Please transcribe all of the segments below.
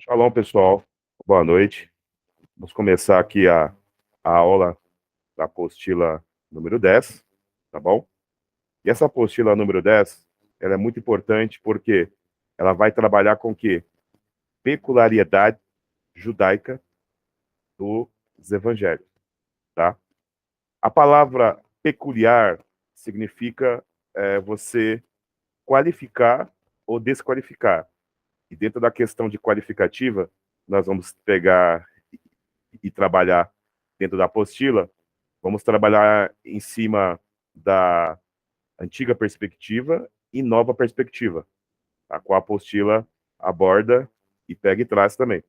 Shalom, pessoal. Boa noite. Vamos começar aqui a aula da apostila número 10, tá bom? E essa apostila número 10, ela é muito importante porque ela vai trabalhar com o quê? Peculiaridade judaica dos evangelhos, tá? A palavra peculiar significa você qualificar ou desqualificar. E dentro da questão de qualificativa, nós vamos pegar e trabalhar dentro da apostila, vamos trabalhar em cima da antiga perspectiva e nova perspectiva, a qual a apostila aborda e pega e traz também.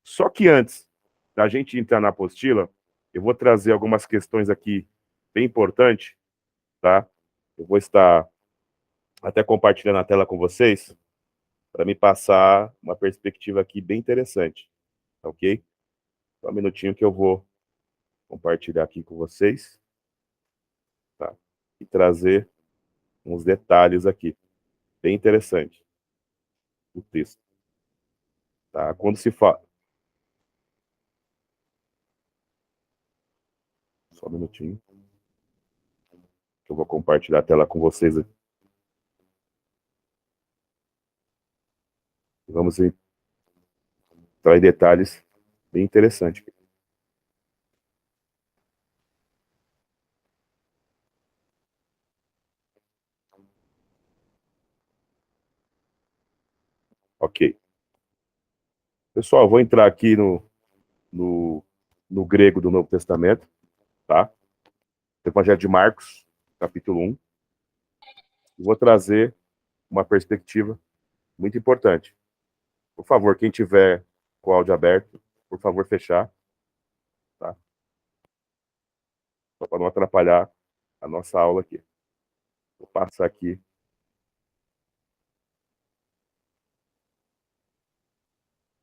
Só que antes da gente entrar na apostila, eu vou trazer algumas questões aqui bem importantes, tá? Eu vou estar até compartilhando a tela com vocês para me passar uma perspectiva aqui bem interessante, tá ok? Só um minutinho que eu vou compartilhar aqui com vocês, tá? E trazer uns detalhes aqui, bem interessante, o texto, tá? Quando se fala... Só um minutinho, que eu vou compartilhar a tela com vocês aqui. Vamos entrar em detalhes bem interessantes. Ok. Pessoal, eu vou entrar aqui no, no grego do Novo Testamento, tá? Evangelho de Marcos, capítulo 1. E vou trazer uma perspectiva muito importante. Por favor, quem tiver com o áudio aberto, por favor, fechar, tá? Só para não atrapalhar a nossa aula aqui. Vou passar aqui.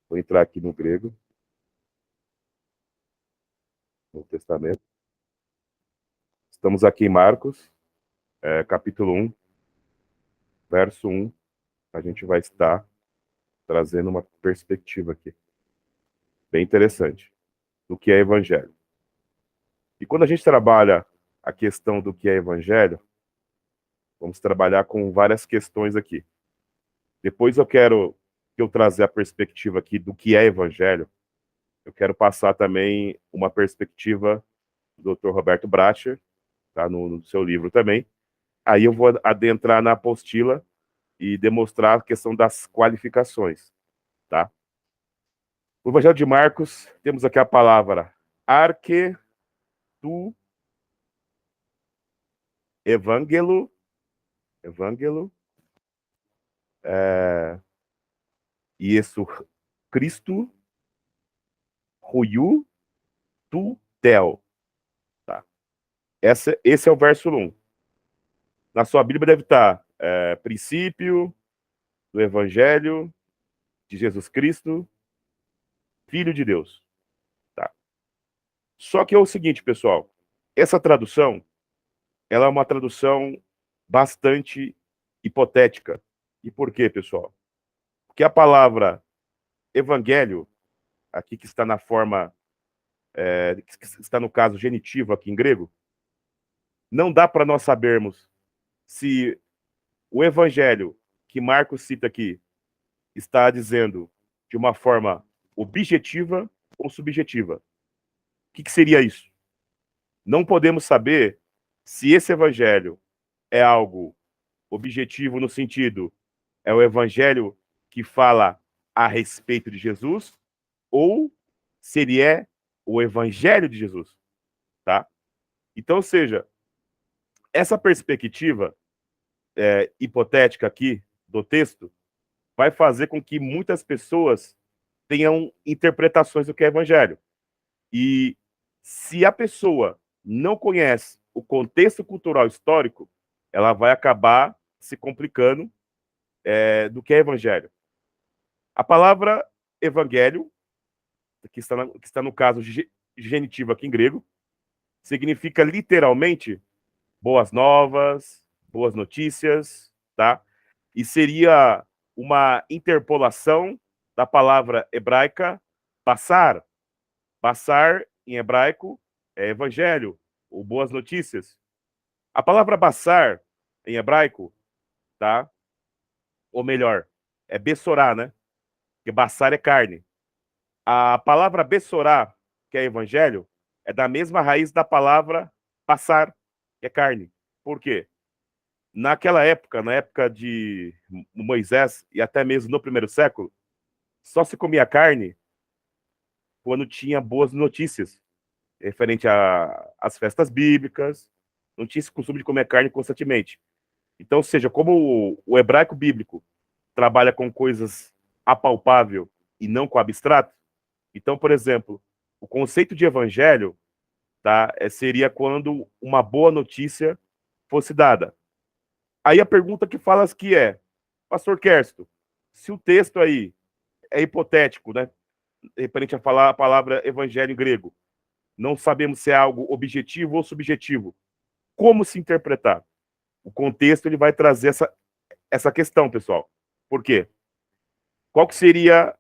Vou entrar aqui no grego, no Testamento. Estamos aqui em Marcos, capítulo 1, verso 1. A gente vai estar trazendo uma perspectiva aqui, bem interessante, do que é evangelho. E quando a gente trabalha a questão do que é evangelho, vamos trabalhar com várias questões aqui. Depois que eu trazer a perspectiva aqui do que é evangelho, eu quero passar também uma perspectiva do Dr. Roberto Bracher, tá, no seu livro também. Aí eu vou adentrar na apostila e demonstrar a questão das qualificações, tá? No Evangelho de Marcos, temos aqui a palavra arque, tu, evangelo, isso, Cristo, ruiu, tu, tel, tá? Esse é o verso 1. Na sua Bíblia deve estar princípio do Evangelho de Jesus Cristo, Filho de Deus. Tá? Só que é o seguinte, pessoal, essa tradução, ela é uma tradução bastante hipotética. E por quê, pessoal? Porque a palavra evangelho, aqui que está na forma, que está no caso genitivo aqui em grego, não dá para nós sabermos se o evangelho que Marcos cita aqui está dizendo de uma forma objetiva ou subjetiva. O que seria isso? Não podemos saber se esse evangelho é algo objetivo no sentido, é o evangelho que fala a respeito de Jesus, ou se ele é o evangelho de Jesus, tá? Então, ou seja, essa perspectiva hipotética aqui do texto vai fazer com que muitas pessoas tenham interpretações do que é evangelho. E se a pessoa não conhece o contexto cultural histórico, ela vai acabar se complicando do que é evangelho. A palavra evangelho, que está no caso genitivo aqui em grego, significa literalmente boas novas, boas notícias, tá? E seria uma interpolação da palavra hebraica passar. Passar, em hebraico, é evangelho, ou boas notícias. A palavra passar, em hebraico, tá? Ou melhor, é bessorá, né? Porque baçar é carne. A palavra bessorá, que é evangelho, é da mesma raiz da palavra passar, que é carne. Por quê? Naquela época, na época de Moisés, e até mesmo no primeiro século, só se comia carne quando tinha boas notícias, referente às festas bíblicas, não tinha esse costume de comer carne constantemente. Então, ou seja, como o hebraico bíblico trabalha com coisas apalpável e não com abstrato, então, por exemplo, o conceito de evangelho, tá, seria quando uma boa notícia fosse dada. Aí a pergunta que falas que é, Pastor Kersto, se o texto aí é hipotético, né, referente a falar a palavra evangelho em grego, não sabemos se é algo objetivo ou subjetivo. Como se interpretar? O contexto ele vai trazer essa questão, pessoal. Por quê? Qual que seria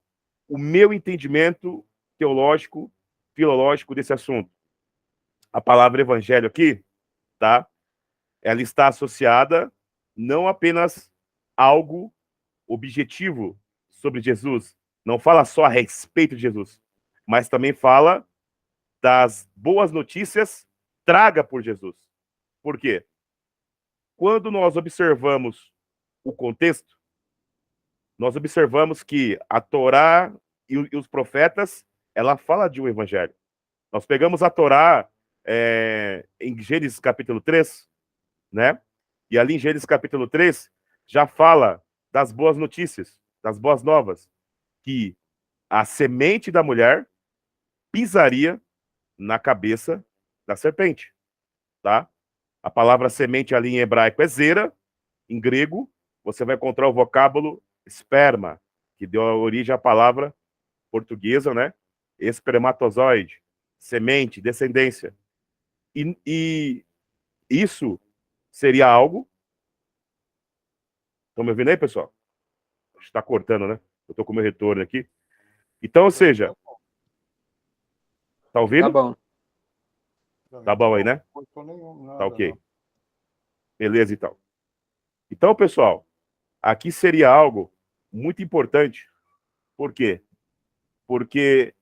o meu entendimento teológico, filológico desse assunto? A palavra evangelho aqui, tá? Ela está associada não apenas a algo objetivo sobre Jesus, não fala só a respeito de Jesus, mas também fala das boas notícias traga por Jesus. Por quê? Quando nós observamos o contexto, nós observamos que a Torá e os profetas, ela fala de um evangelho. Nós pegamos a Torá em Gênesis capítulo 3, né? E ali em Gênesis capítulo 3 já fala das boas notícias, das boas novas, que a semente da mulher pisaria na cabeça da serpente, tá? A palavra semente ali em hebraico é zera, em grego você vai encontrar o vocábulo esperma, que deu origem à palavra portuguesa, né? Espermatozoide, semente, descendência. E isso seria algo. Estão me ouvindo aí, pessoal? Está cortando, né? Eu estou com o meu retorno aqui. Então, ou seja, tá Tá ouvindo? bom. Tá bom aí, né? Tá ok. Beleza, então. Então, pessoal, aqui seria algo muito importante. Por quê? Porque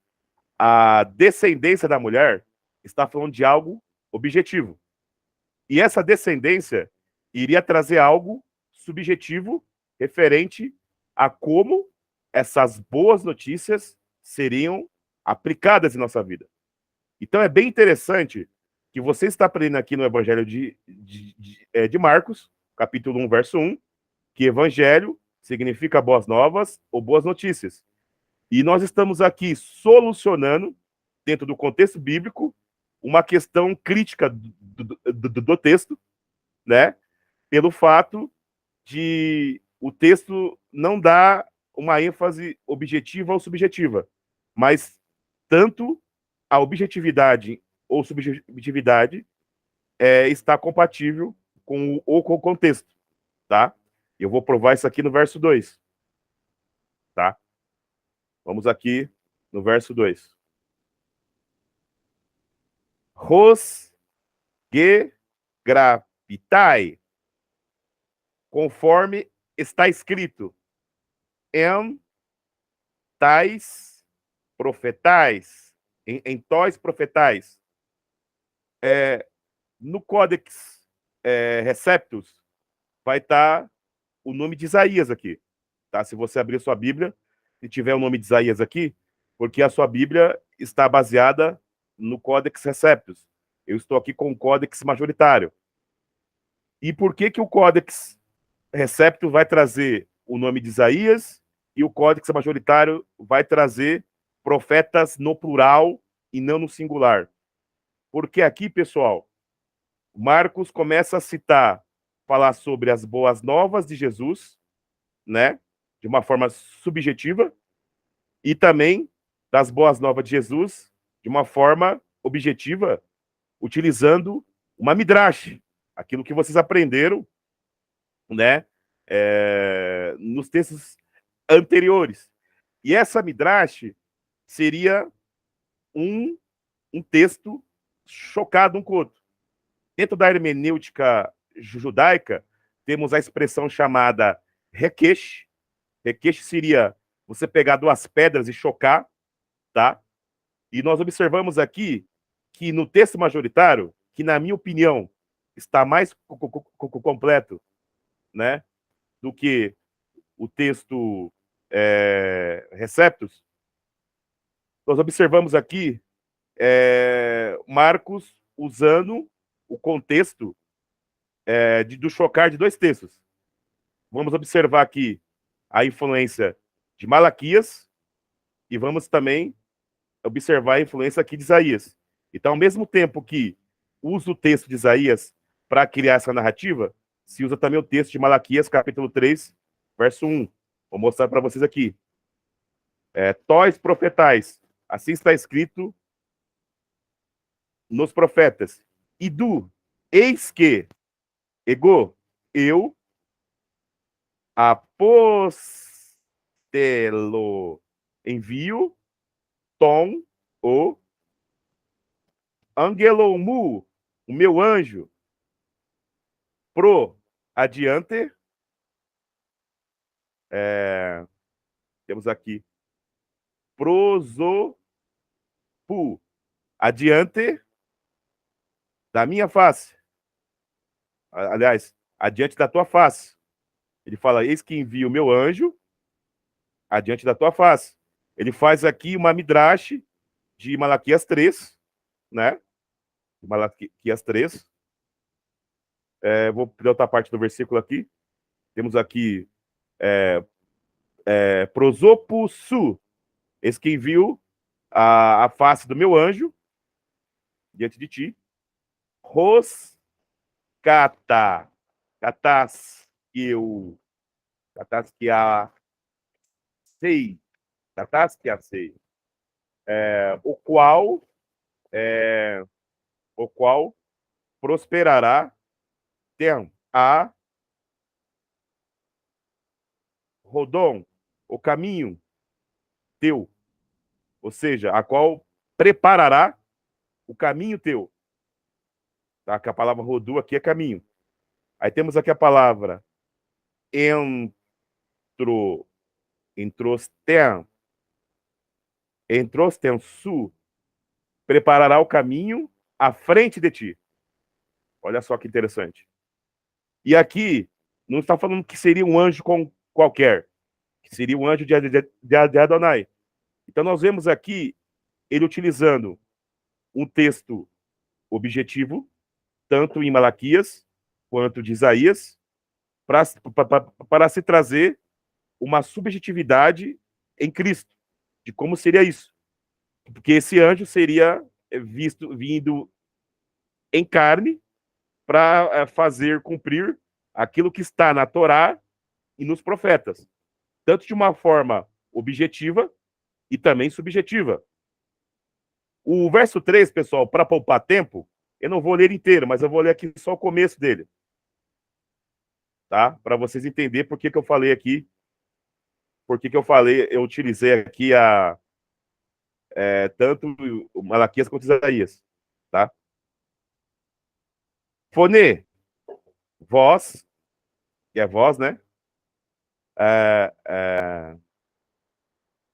a descendência da mulher está falando de algo objetivo. E essa descendência iria trazer algo subjetivo referente a como essas boas notícias seriam aplicadas em nossa vida. Então é bem interessante que você está aprendendo aqui no Evangelho de Marcos, capítulo 1, verso 1, que evangelho significa boas novas ou boas notícias. E nós estamos aqui solucionando, dentro do contexto bíblico, uma questão crítica do texto, né? Pelo fato de o texto não dar uma ênfase objetiva ou subjetiva, mas tanto a objetividade ou subjetividade está compatível com o contexto, tá? Eu vou provar isso aqui no verso 2, tá? Vamos aqui no verso 2. Ros gravitai, conforme está escrito, em tais profetais, em tóis profetais. No Codex Receptus vai estar o nome de Isaías aqui, tá? Se você abrir sua Bíblia e tiver o nome de Isaías aqui, porque a sua Bíblia está baseada no Codex Receptus. Eu estou aqui com o Codex majoritário. E por que o Codex Receptus vai trazer o nome de Isaías e o Codex majoritário vai trazer profetas no plural e não no singular? Porque aqui, pessoal, Marcos começa a citar, falar sobre as boas novas de Jesus, né? De uma forma subjetiva, e também das boas novas de Jesus de uma forma objetiva, utilizando uma midrash, aquilo que vocês aprenderam, né? Nos textos anteriores. E essa midrash seria um texto chocado um com o outro. Dentro da hermenêutica judaica, temos a expressão chamada requesh. Requesh seria você pegar duas pedras e chocar, tá? E nós observamos aqui que no texto majoritário, que na minha opinião está mais completo, né, do que o texto Receptus, nós observamos aqui Marcos usando o contexto do chocar de dois textos. Vamos observar aqui a influência de Malaquias e vamos também observar a influência aqui de Isaías. Então, ao mesmo tempo que usa o texto de Isaías para criar essa narrativa, se usa também o texto de Malaquias, capítulo 3, verso 1. Vou mostrar para vocês aqui. Tóis profetais, assim está escrito nos profetas. Idu, eis que, ego, eu, apostelo, envio, tom, o angelomu, o meu anjo, pro adiante, temos aqui, prosopu, adiante da minha face. Aliás, adiante da tua face. Ele fala, eis que envio o meu anjo adiante da tua face. Ele faz aqui uma midrash de Malaquias 3, né? Malaquias 3. Vou pegar outra parte do versículo aqui. Temos aqui prosopusu, eis que envio a face do meu anjo diante de ti. Roscata, catas que a sei, o qual prosperará tem a rodom, o caminho teu, ou seja, a qual preparará o caminho teu. Tá? Que a palavra rodu aqui é caminho. Aí temos aqui a palavra entrosten su, preparará o caminho à frente de ti. Olha só que interessante. E aqui, não está falando que seria um anjo qualquer, que seria um anjo de Adonai. Então nós vemos aqui ele utilizando um texto objetivo, tanto em Malaquias quanto de Isaías, para se trazer uma subjetividade em Cristo, de como seria isso. Porque esse anjo seria vindo em carne para fazer cumprir aquilo que está na Torá e nos profetas, tanto de uma forma objetiva e também subjetiva. O verso 3, pessoal, para poupar tempo, eu não vou ler inteiro, mas eu vou ler aqui só o começo dele. Tá? Para vocês entenderem por que eu falei aqui, eu utilizei aqui tanto o Malaquias quanto Isaías. Tá? Fone, voz, que é voz, né?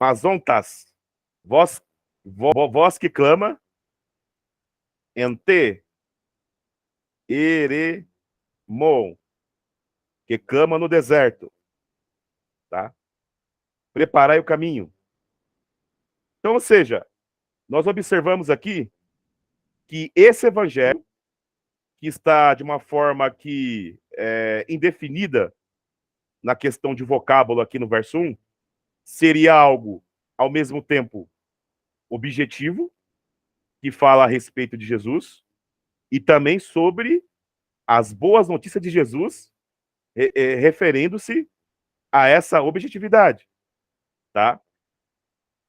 Mazontas, voz que clama, ente, eremon, que clama no deserto, tá? Preparai o caminho. Então, ou seja, nós observamos aqui que esse evangelho, que está de uma forma que indefinida na questão de vocábulo aqui no verso 1, seria algo, ao mesmo tempo, objetivo, que fala a respeito de Jesus, e também sobre as boas notícias de Jesus, referendo-se a essa objetividade, tá?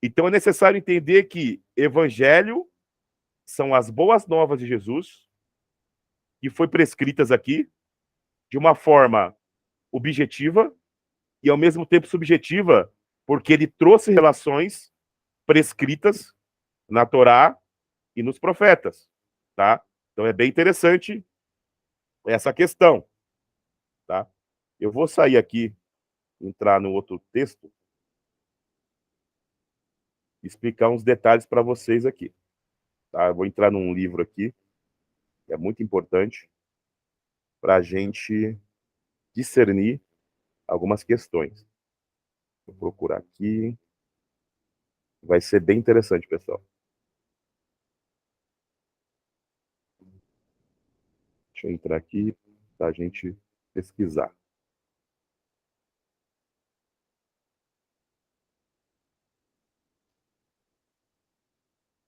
Então é necessário entender que evangelho são as boas novas de Jesus, que foi prescritas aqui de uma forma objetiva e ao mesmo tempo subjetiva porque ele trouxe relações prescritas na Torá e nos profetas, tá? Então é bem interessante essa questão, tá? Eu vou sair aqui, entrar no outro texto, explicar uns detalhes para vocês aqui, tá? Eu vou entrar num livro aqui, que é muito importante para a gente discernir algumas questões. Vou procurar aqui. Vai ser bem interessante, pessoal. Deixa eu entrar aqui para a gente pesquisar.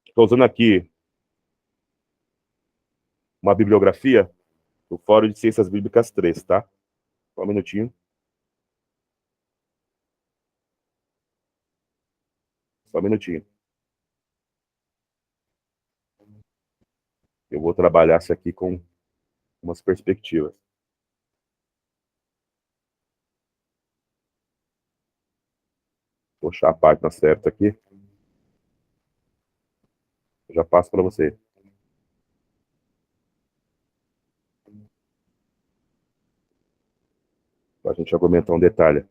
Estou usando aqui uma bibliografia do Fórum de Ciências Bíblicas 3, tá? Só um minutinho. Só um minutinho. Eu vou trabalhar isso aqui com umas perspectivas. Vou achar a página certa aqui. Eu já passo para você. Para a gente argumentar um detalhe.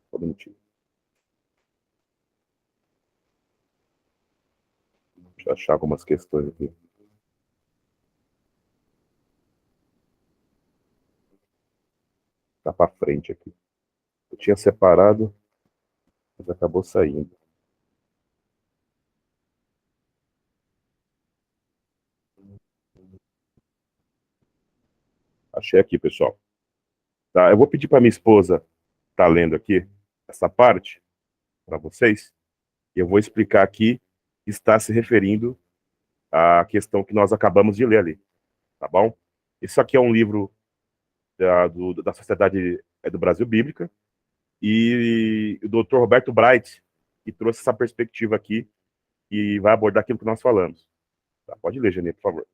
Só um minutinho. Deixa eu achar algumas questões aqui. Tá para frente aqui. Eu tinha separado, mas acabou saindo. Achei aqui, pessoal. Tá, eu vou pedir para minha esposa estar lendo aqui essa parte para vocês. E eu vou explicar aqui que está se referindo à questão que nós acabamos de ler ali, tá bom? Isso aqui é um livro da Sociedade do Brasil Bíblica e o Dr. Roberto Bright, que trouxe essa perspectiva aqui e vai abordar aquilo que nós falamos. Tá, pode ler, Genê, por favor.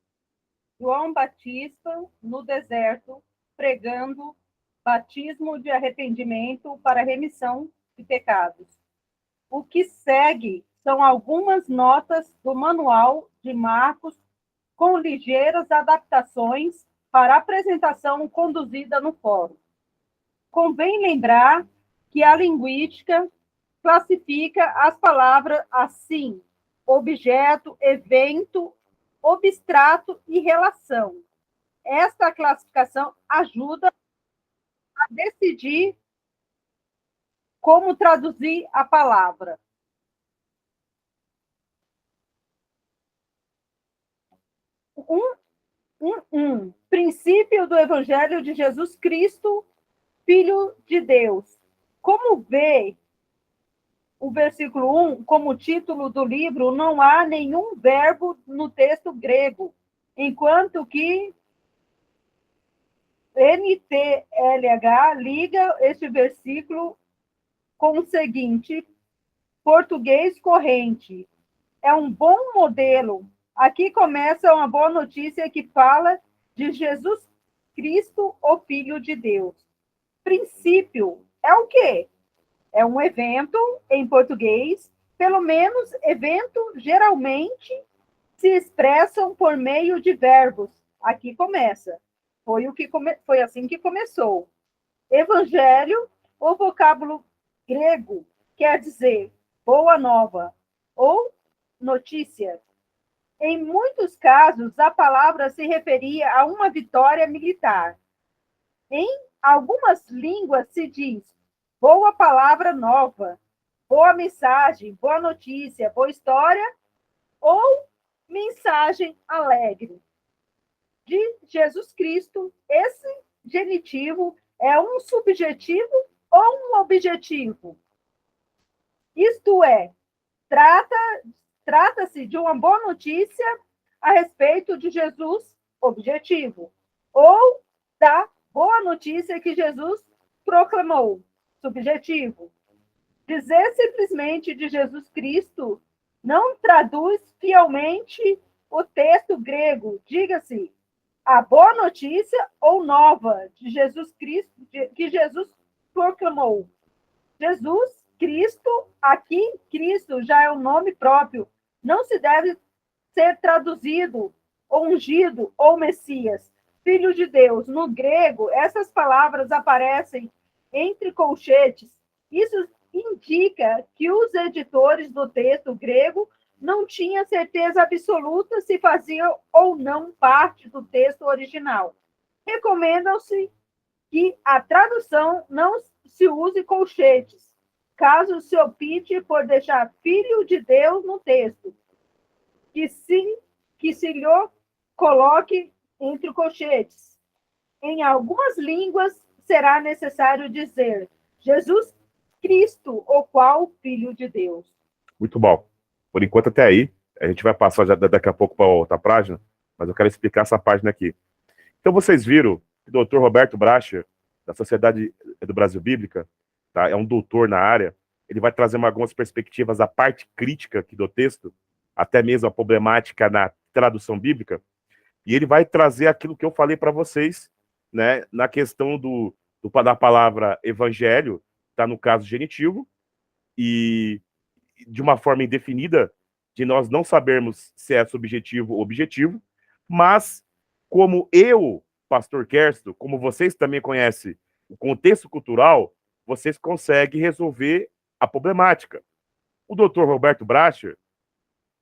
João Batista, no deserto, pregando batismo de arrependimento para remissão de pecados. O que segue são algumas notas do Manual de Marcos com ligeiras adaptações para apresentação conduzida no fórum. Convém lembrar que a linguística classifica as palavras assim: objeto, evento, abstrato e relação. Esta classificação ajuda a decidir como traduzir a palavra. 1. Princípio do Evangelho de Jesus Cristo, Filho de Deus. Como vê o versículo 1, como título do livro, não há nenhum verbo no texto grego, enquanto que NTLH liga este versículo com o seguinte: português corrente. É um bom modelo. Aqui começa uma boa notícia que fala de Jesus Cristo, o Filho de Deus. Princípio é o quê? É um evento em português, pelo menos evento geralmente se expressam por meio de verbos. Aqui começa. Foi assim que começou. Evangelho, o vocábulo grego, quer dizer boa nova ou notícia. Em muitos casos, a palavra se referia a uma vitória militar. Em algumas línguas se diz boa palavra nova, boa mensagem, boa notícia, boa história ou mensagem alegre. De Jesus Cristo, esse genitivo é um subjetivo ou um objetivo? Isto é, trata-se de uma boa notícia a respeito de Jesus, objetivo, ou da boa notícia que Jesus proclamou, subjetivo. Dizer simplesmente de Jesus Cristo não traduz fielmente o texto grego, diga-se, a boa notícia ou nova de Jesus Cristo, que Jesus proclamou. Jesus Cristo, aqui Cristo já é um nome próprio, não se deve ser traduzido, ungido ou Messias, Filho de Deus. No grego, essas palavras aparecem entre colchetes. Isso indica que os editores do texto grego não tinham certeza absoluta se faziam ou não parte do texto original. Recomendam-se que a tradução não se use colchetes, caso se opte por deixar Filho de Deus no texto, que se lhe coloque entre colchetes. Em algumas línguas será necessário dizer Jesus Cristo, o qual Filho de Deus. Muito bom. Por enquanto, até aí. A gente vai passar já daqui a pouco para outra página, mas eu quero explicar essa página aqui. Então, vocês viram que o Dr. Roberto Bracher, da Sociedade do Brasil Bíblica, tá? É um doutor na área. Ele vai trazer algumas perspectivas da parte crítica aqui do texto, até mesmo a problemática na tradução bíblica, e ele vai trazer aquilo que eu falei para vocês, né, na questão da palavra evangelho, está no caso genitivo, e de uma forma indefinida, de nós não sabermos se é subjetivo ou objetivo, mas como eu, pastor Kersto, como vocês também conhecem o contexto cultural, vocês conseguem resolver a problemática. O Dr. Roberto Bracher,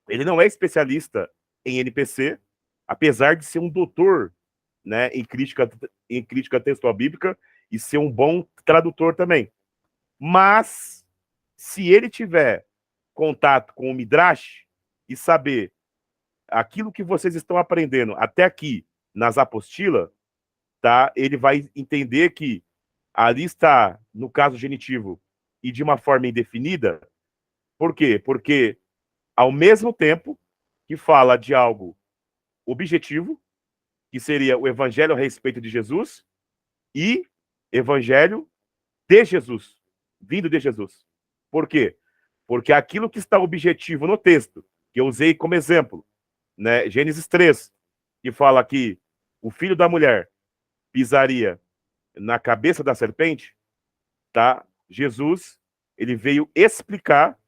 ele não é especialista em NPC, apesar de ser um doutor, né, em crítica textual bíblica e ser um bom tradutor também. Mas, se ele tiver contato com o Midrash e saber aquilo que vocês estão aprendendo até aqui nas apostilas, tá? Ele vai entender que ali está, no caso genitivo, e de uma forma indefinida. Por quê? Porque, ao mesmo tempo que fala de algo objetivo, que seria o evangelho a respeito de Jesus, e evangelho de Jesus, vindo de Jesus. Por quê? Porque aquilo que está objetivo no texto, que eu usei como exemplo, né, Gênesis 3, que fala que o filho da mulher pisaria na cabeça da serpente, tá? Jesus, ele veio explicar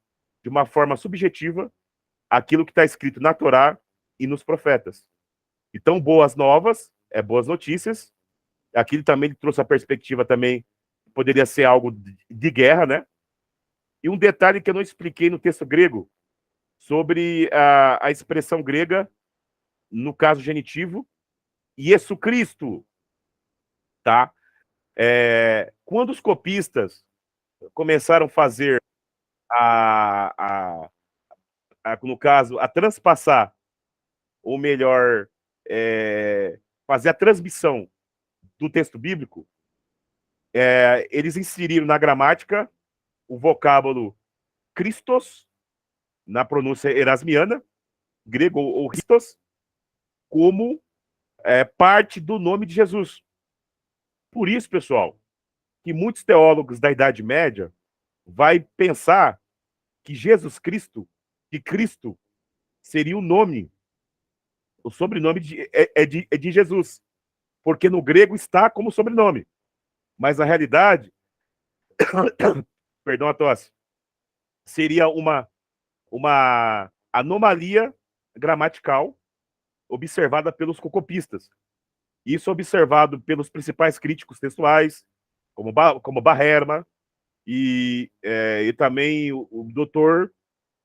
de uma forma subjetiva aquilo que está escrito na Torá e nos profetas. Então, boas novas, boas notícias. Aqui ele também trouxe a perspectiva também, poderia ser algo de guerra, né? E um detalhe que eu não expliquei no texto grego, sobre a expressão grega, no caso genitivo, Iesu Cristo, tá? Quando os copistas começaram a fazer, no caso, a transpassar, ou melhor, fazer a transmissão do texto bíblico, eles inseriram na gramática o vocábulo Christos, na pronúncia erasmiana, grego ou Christos, como parte do nome de Jesus. Por isso, pessoal, que muitos teólogos da Idade Média vai pensar que Jesus Cristo, que Cristo seria o nome, o sobrenome de Jesus, porque no grego está como sobrenome, mas na realidade, perdão a tosse, seria uma anomalia gramatical observada pelos cocopistas. Isso observado pelos principais críticos textuais, como Baherma e também o Dr.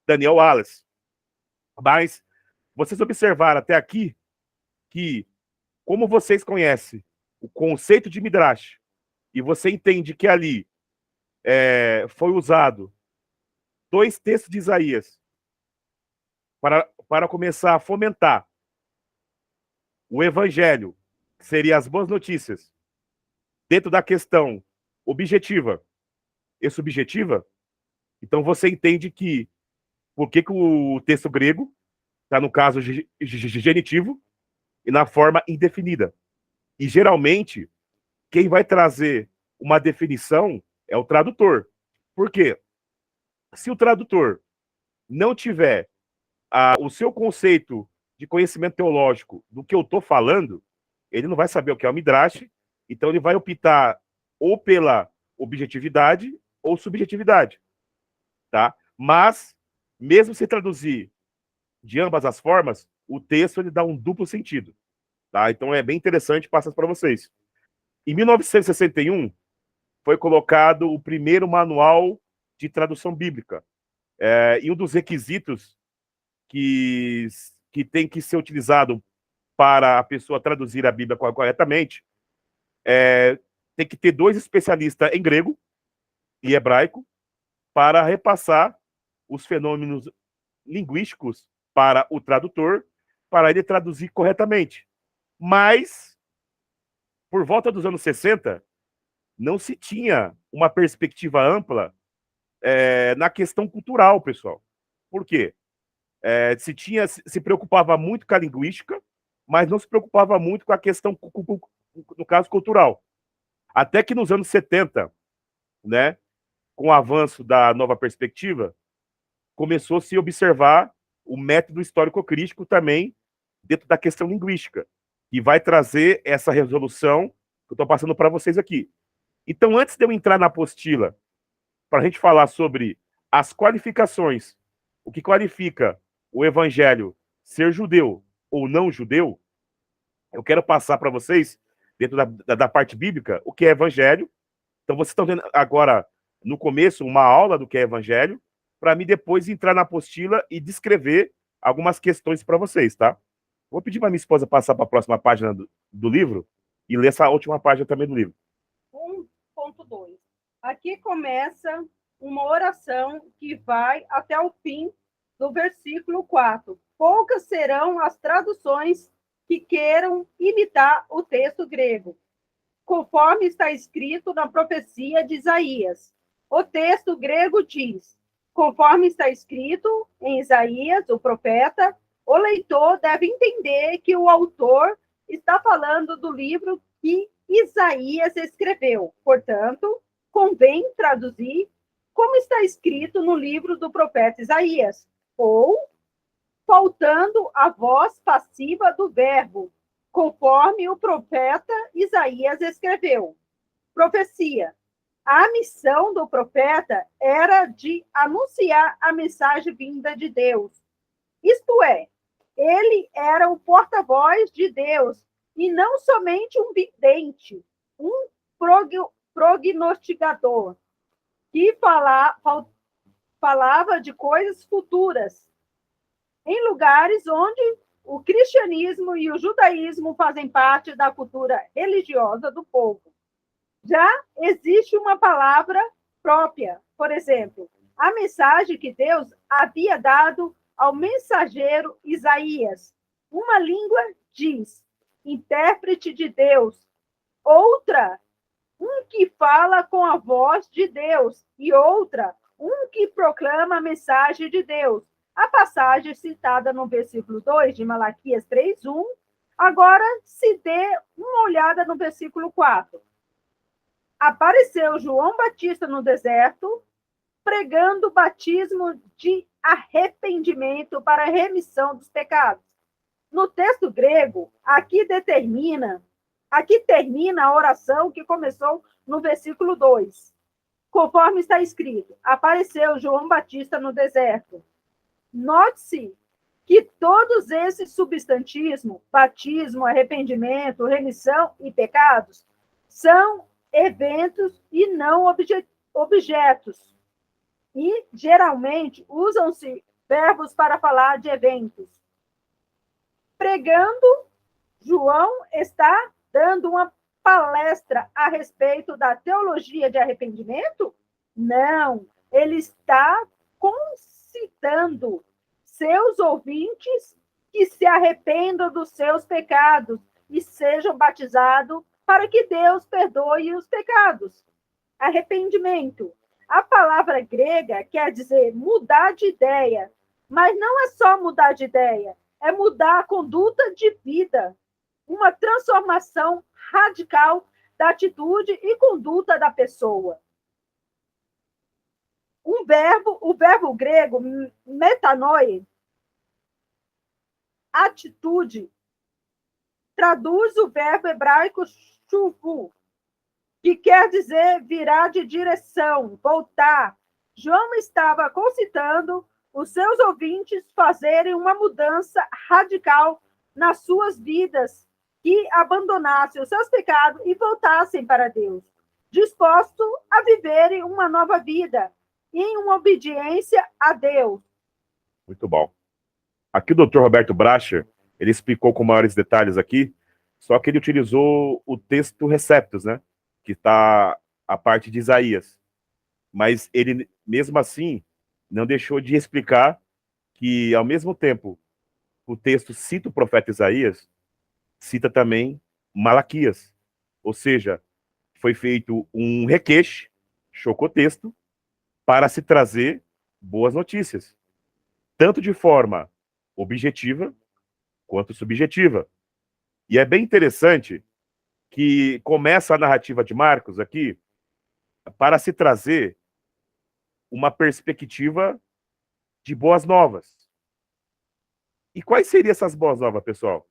Daniel Wallace. Mas vocês observaram até aqui que, como vocês conhecem o conceito de Midrash, e você entende que ali foi usado 2 textos de Isaías para começar a fomentar o evangelho, que seria as boas notícias, dentro da questão objetiva e subjetiva, então você entende que por que o texto grego está no caso genitivo e na forma indefinida. E geralmente, quem vai trazer uma definição é o tradutor. Por quê? Se o tradutor não tiver o seu conceito de conhecimento teológico do que eu estou falando, ele não vai saber o que é o Midrash, então ele vai optar ou pela objetividade ou subjetividade, tá? Mas, mesmo se traduzir de ambas as formas, o texto ele dá um duplo sentido, tá? Então é bem interessante passar para vocês. Em 1961, foi colocado o primeiro manual de tradução bíblica. E um dos requisitos que tem que ser utilizado para a pessoa traduzir a Bíblia corretamente tem que ter 2 especialistas em grego e hebraico para repassar os fenômenos linguísticos para o tradutor, para ele traduzir corretamente. Mas, por volta dos anos 60, não se tinha uma perspectiva ampla na questão cultural, pessoal. Por quê? Se preocupava muito com a linguística, mas não se preocupava muito com a questão, no caso, cultural. Até que nos anos 70, né, com o avanço da nova perspectiva, começou a se observar o método histórico-crítico também dentro da questão linguística, que vai trazer essa resolução que eu estou passando para vocês aqui. Então, antes de eu entrar na apostila, para a gente falar sobre as qualificações, o que qualifica o evangelho ser judeu ou não judeu, eu quero passar para vocês, dentro da parte bíblica, o que é evangelho. Então, vocês estão vendo agora, no começo, uma aula do que é evangelho, para mim depois entrar na apostila e descrever algumas questões para vocês, tá? Vou pedir para minha esposa passar para a próxima página do livro e ler essa última página também do livro. 1.2. Aqui começa uma oração que vai até o fim do versículo 4. Poucas serão as traduções que queiram imitar o texto grego, conforme está escrito na profecia de Isaías. O texto grego diz, conforme está escrito em Isaías, o profeta, o leitor deve entender que o autor está falando do livro que Isaías escreveu. Portanto, convém traduzir como está escrito no livro do profeta Isaías, ou faltando a voz passiva do verbo, conforme o profeta Isaías escreveu. Profecia. A missão do profeta era de anunciar a mensagem vinda de Deus. Isto é, ele era o porta-voz de Deus e não somente um vidente, um prognosticador que falava de coisas futuras em lugares onde o cristianismo e o judaísmo fazem parte da cultura religiosa do povo. Já existe uma palavra própria, por exemplo, a mensagem que Deus havia dado ao mensageiro Isaías. Uma língua diz, intérprete de Deus. Outra, um que fala com a voz de Deus. E outra, um que proclama a mensagem de Deus. A passagem citada no versículo 2 de Malaquias 3:1. Agora se dê uma olhada no versículo 4. Apareceu João Batista no deserto, pregando o batismo de arrependimento para a remissão dos pecados. No texto grego, aqui termina a oração que começou no versículo 2. Conforme está escrito, apareceu João Batista no deserto. Note-se que todos esses substantismos, batismo, arrependimento, remissão e pecados, são eventos e não objetos. E, geralmente, usam-se verbos para falar de eventos. Pregando, João está dando uma palestra a respeito da teologia de arrependimento? Não, ele está concitando seus ouvintes que se arrependam dos seus pecados e sejam batizados para que Deus perdoe os pecados. Arrependimento. A palavra grega quer dizer mudar de ideia, mas não é só mudar de ideia, é mudar a conduta de vida, uma transformação radical da atitude e conduta da pessoa. O verbo grego, metanoi, atitude. Traduz o verbo hebraico shuvu, que quer dizer virar de direção, voltar. João estava concitando os seus ouvintes fazerem uma mudança radical nas suas vidas, que abandonassem os seus pecados e voltassem para Deus, disposto a viverem uma nova vida em uma obediência a Deus. Muito bom. Aqui o Dr. Roberto Bracher, ele explicou com maiores detalhes aqui, só que ele utilizou o texto Receptos, né? Que está a parte de Isaías. Mas ele, mesmo assim, não deixou de explicar que, ao mesmo tempo, o texto cita o profeta Isaías, cita também Malaquias. Ou seja, foi feito um requeixe, chocotexto, para se trazer boas notícias, tanto de forma objetiva quanto subjetiva. E é bem interessante que começa a narrativa de Marcos aqui para se trazer uma perspectiva de boas novas. E quais seriam essas boas novas, pessoal?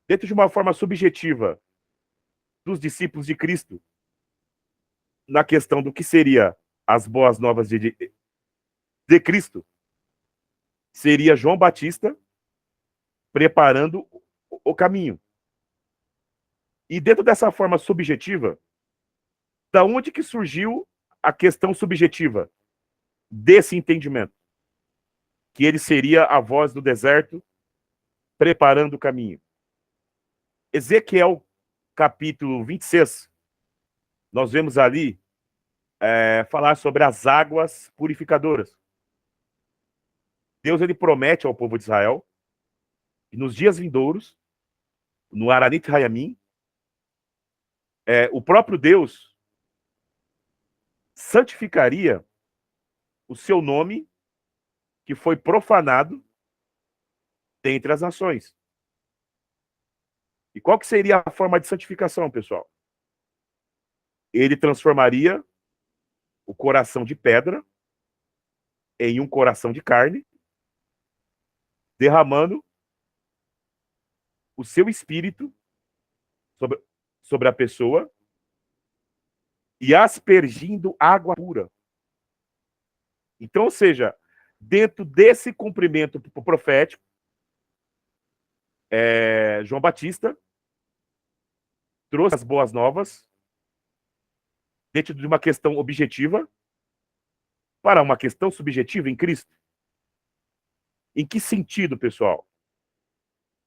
Dentro de uma forma subjetiva dos discípulos de Cristo, na questão do que seria as boas novas de Cristo, seria João Batista preparando o caminho. E dentro dessa forma subjetiva, da onde que surgiu a questão subjetiva desse entendimento? Que ele seria a voz do deserto preparando o caminho. Ezequiel, capítulo 26, nós vemos ali falar sobre as águas purificadoras. Deus, ele promete ao povo de Israel que nos dias vindouros, no Aranit Hayamim, o próprio Deus santificaria o seu nome que foi profanado dentre as nações. E qual que seria a forma de santificação, pessoal? Ele transformaria o coração de pedra em um coração de carne, derramando o seu espírito sobre a pessoa e aspergindo água pura. Então, ou seja, dentro desse cumprimento profético, João Batista trouxe as boas novas dentro de uma questão objetiva para uma questão subjetiva em Cristo. Em que sentido, pessoal?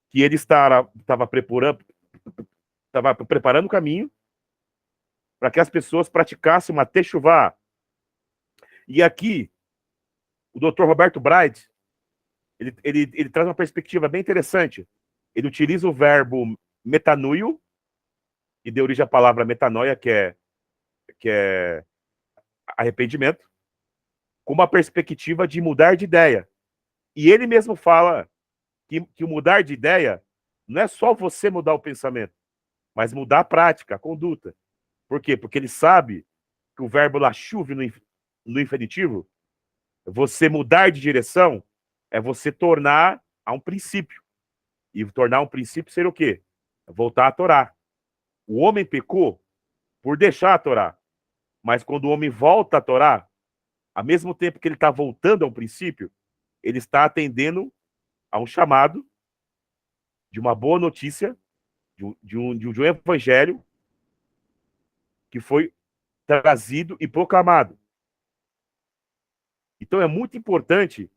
Que ele estava preparando o caminho para que as pessoas praticassem uma techuvá. E aqui, o Dr. Roberto Bright, ele traz uma perspectiva bem interessante. Ele utiliza o verbo metanuio, e deu origem à palavra metanoia, que é arrependimento, com uma perspectiva de mudar de ideia. E ele mesmo fala que o mudar de ideia não é só você mudar o pensamento, mas mudar a prática, a conduta. Por quê? Porque ele sabe que o verbo lashuv no infinitivo, você mudar de direção, é você tornar a um princípio. E tornar um princípio ser o quê? Voltar à Torá. O homem pecou por deixar a Torá. Mas quando o homem volta à Torá, ao mesmo tempo que ele está voltando a um princípio, ele está atendendo a um chamado de uma boa notícia, de um evangelho que foi trazido e proclamado. Então é muito importante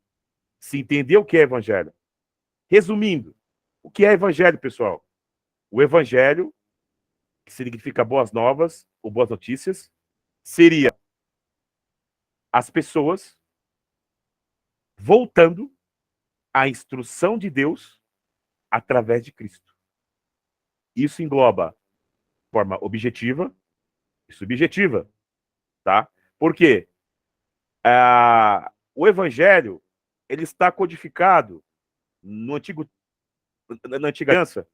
se entender o que é evangelho. Resumindo, o que é evangelho, pessoal? O evangelho, que significa boas novas ou boas notícias, seria as pessoas voltando à instrução de Deus através de Cristo. Isso engloba forma objetiva e subjetiva, tá? Por quê? O evangelho, ele está codificado na antiga aliança,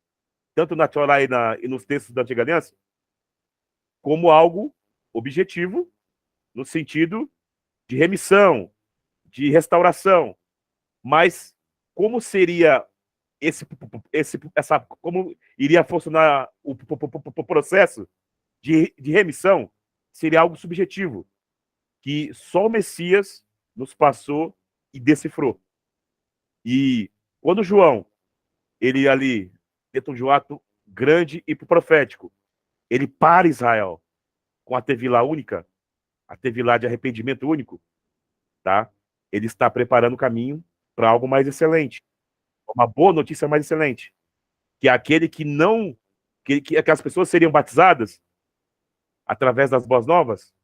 tanto na Torá e nos textos da antiga aliança, como algo objetivo, no sentido de remissão, de restauração. Mas como seria como iria funcionar o processo de remissão, seria algo subjetivo, que só o Messias nos passou e decifrou. E quando João, ele ali, dentro de um ato grande e profético, ele para Israel com a Tevilá única, a Tevilá de arrependimento único, tá? Ele está preparando o caminho para algo mais excelente, uma boa notícia mais excelente, que é aquele que não, que as pessoas seriam batizadas através das boas novas,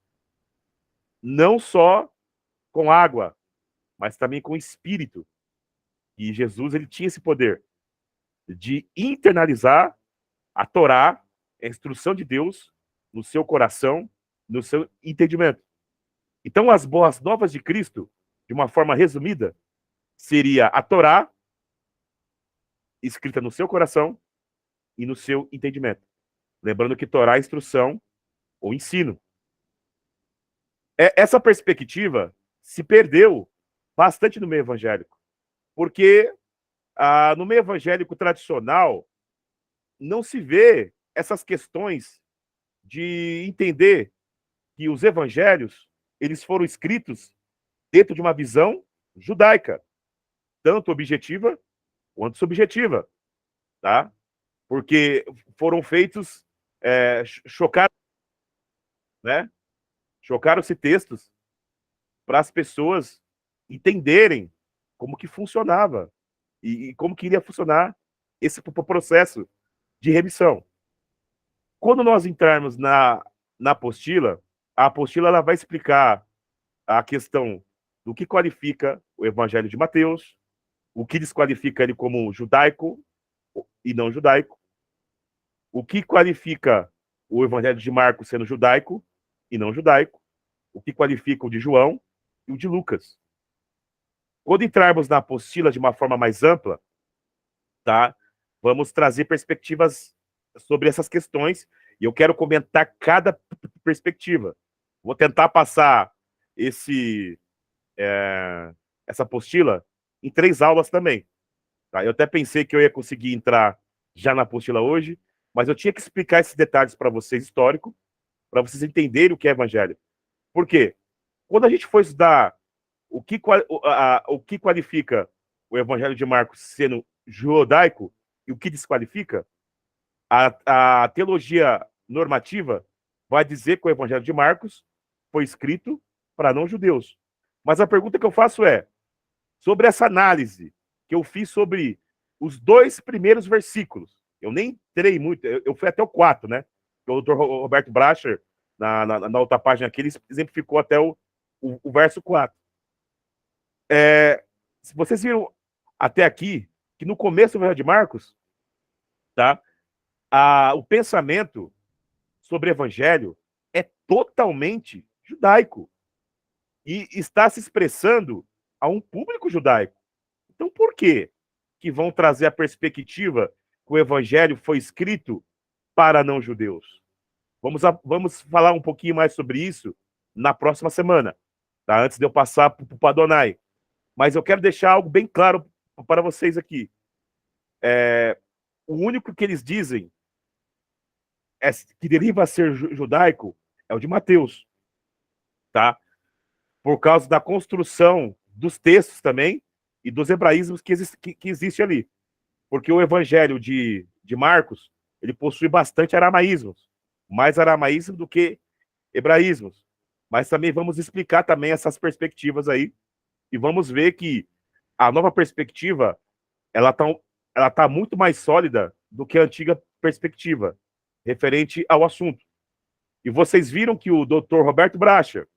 não só com água, mas também com espírito. E Jesus, ele tinha esse poder de internalizar a Torá, a instrução de Deus, no seu coração, no seu entendimento. Então, as boas novas de Cristo, de uma forma resumida, seria a Torá escrita no seu coração e no seu entendimento. Lembrando que Torá é instrução ou ensino. Essa perspectiva se perdeu bastante no meio evangélico, porque no meio evangélico tradicional não se vê essas questões de entender que os evangelhos eles foram escritos dentro de uma visão judaica, tanto objetiva quanto subjetiva, tá? Porque foram feitos, chocaram, né? Chocaram-se textos para as pessoas entenderem como que funcionava e como que iria funcionar esse processo de remissão. Quando nós entrarmos na apostila, a apostila ela vai explicar a questão do que qualifica o Evangelho de Mateus, o que desqualifica ele como judaico e não judaico, o que qualifica o Evangelho de Marcos sendo judaico e não judaico, o que qualifica o de João e o de Lucas. Quando entrarmos na apostila de uma forma mais ampla, tá? Vamos trazer perspectivas sobre essas questões e eu quero comentar cada perspectiva. Vou tentar passar essa apostila em 3 aulas também. Tá? Eu até pensei que eu ia conseguir entrar já na apostila hoje, mas eu tinha que explicar esses detalhes para vocês, histórico, para vocês entenderem o que é evangelho. Por quê? Quando a gente for estudar o que qualifica o evangelho de Marcos sendo judaico e o que desqualifica, a teologia normativa vai dizer que o evangelho de Marcos foi escrito para não-judeus. Mas a pergunta que eu faço é, sobre essa análise que eu fiz sobre os 2 primeiros versículos, eu nem entrei muito, eu fui até o 4, né? O Dr. Roberto Bracher, na outra página aqui, ele exemplificou até o verso 4. Se vocês viram até aqui, que no começo do Evangelho de Marcos, tá? O pensamento sobre o Evangelho é totalmente judaico e está se expressando a um público judaico. Então, por que vão trazer a perspectiva que o Evangelho foi escrito para não-judeus? Vamos falar um pouquinho mais sobre isso na próxima semana, tá? Antes de eu passar para o Adonai. Mas eu quero deixar algo bem claro para vocês aqui. O único que eles dizem que deriva a ser judaico é o de Mateus, tá? Por causa da construção dos textos também e dos hebraísmos que existe ali. Porque o evangelho de Marcos, ele possui bastante aramaísmos, mais aramaísmo do que hebraísmos. Mas também vamos explicar também essas perspectivas aí e vamos ver que a nova perspectiva, ela tá muito mais sólida do que a antiga perspectiva, referente ao assunto. E vocês viram que o Dr. Roberto Bracher,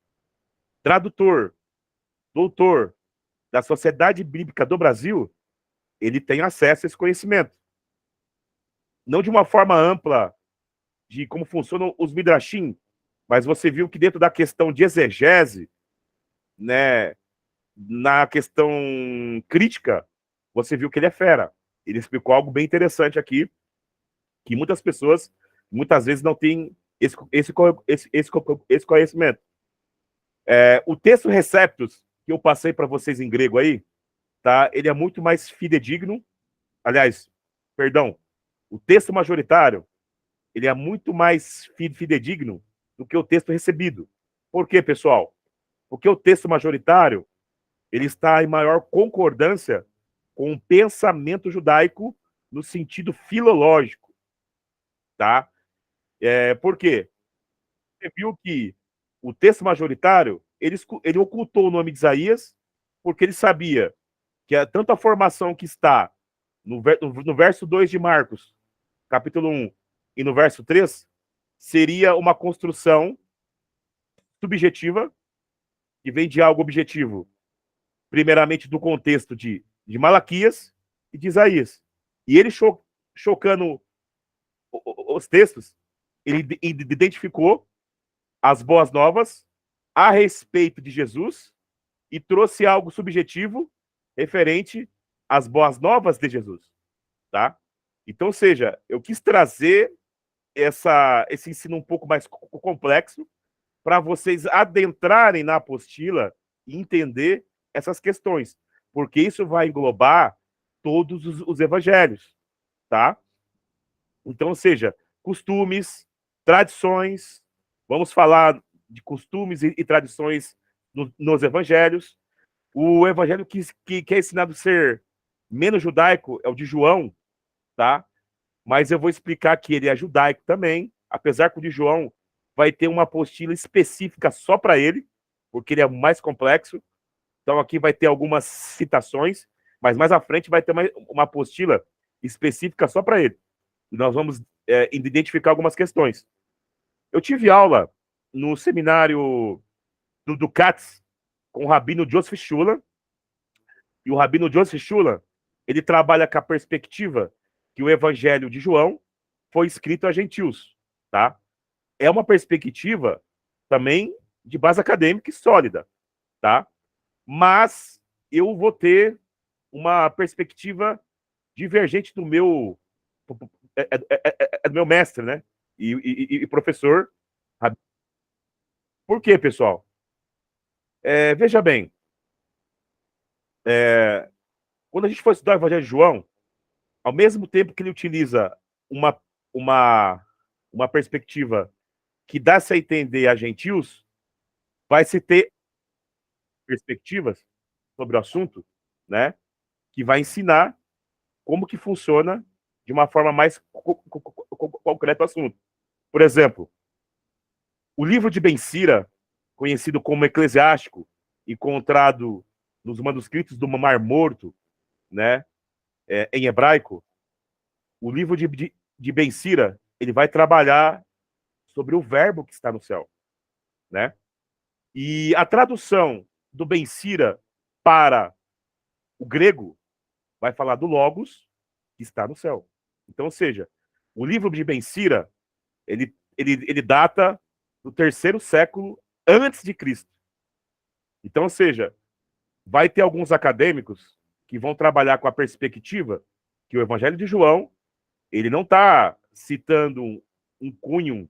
tradutor, doutor da Sociedade Bíblica do Brasil, ele tem acesso a esse conhecimento. Não de uma forma ampla de como funcionam os midrashim, mas você viu que dentro da questão de exegese, né, na questão crítica, você viu que ele é fera. Ele explicou algo bem interessante aqui, que muitas pessoas, muitas vezes, não têm esse conhecimento. O texto Receptus, que eu passei para vocês em grego aí, tá? Ele é muito mais fidedigno aliás, perdão, o texto majoritário, ele é muito mais fidedigno do que o texto recebido. Por quê, pessoal? Porque o texto majoritário, ele está em maior concordância com o pensamento judaico no sentido filológico, tá? Por quê? Você viu que o texto majoritário, ele ocultou o nome de Isaías, porque ele sabia que tanto a formação que está no verso 2 de Marcos, capítulo 1, e no verso 3, seria uma construção subjetiva, que vem de algo objetivo, primeiramente do contexto de Malaquias e de Isaías. E ele, chocando os textos, ele identificou as boas novas a respeito de Jesus e trouxe algo subjetivo referente às boas novas de Jesus, tá? Então, ou seja, eu quis trazer esse ensino um pouco mais complexo para vocês adentrarem na apostila e entender essas questões, porque isso vai englobar todos os evangelhos, tá? Então, ou seja, costumes, tradições, vamos falar de costumes e tradições nos evangelhos. O evangelho que é ensinado a ser menos judaico é o de João, tá? Mas eu vou explicar que ele é judaico também, apesar que o de João vai ter uma apostila específica só para ele, porque ele é mais complexo. Então aqui vai ter algumas citações, mas mais à frente vai ter uma apostila específica só para ele. E nós vamos identificar algumas questões. Eu tive aula no seminário do Katz com o Rabino Joseph Shula, e o Rabino Joseph Shula, ele trabalha com a perspectiva que o Evangelho de João foi escrito a gentios, tá? É uma perspectiva também de base acadêmica e sólida, tá? Mas eu vou ter uma perspectiva divergente do meu do meu mestre, né? E professor. Por quê, pessoal? Veja bem, quando a gente for estudar o Evangelho de João, ao mesmo tempo que ele utiliza uma perspectiva que dá-se a entender a gentios, vai se ter perspectivas sobre o assunto, né? Que vai ensinar como que funciona de uma forma mais concreta o assunto. Por exemplo, o livro de Ben Sira, conhecido como Eclesiástico, encontrado nos manuscritos do Mar Morto, né, em hebraico, o livro de Ben Sira, ele vai trabalhar sobre o verbo que está no céu, né? E a tradução do Ben Sira para o grego vai falar do Logos que está no céu. Então, ou seja, o livro de Ben Sira, ele data do 3º século antes de Cristo. Então, ou seja, vai ter alguns acadêmicos que vão trabalhar com a perspectiva que o Evangelho de João, ele não está citando um cunho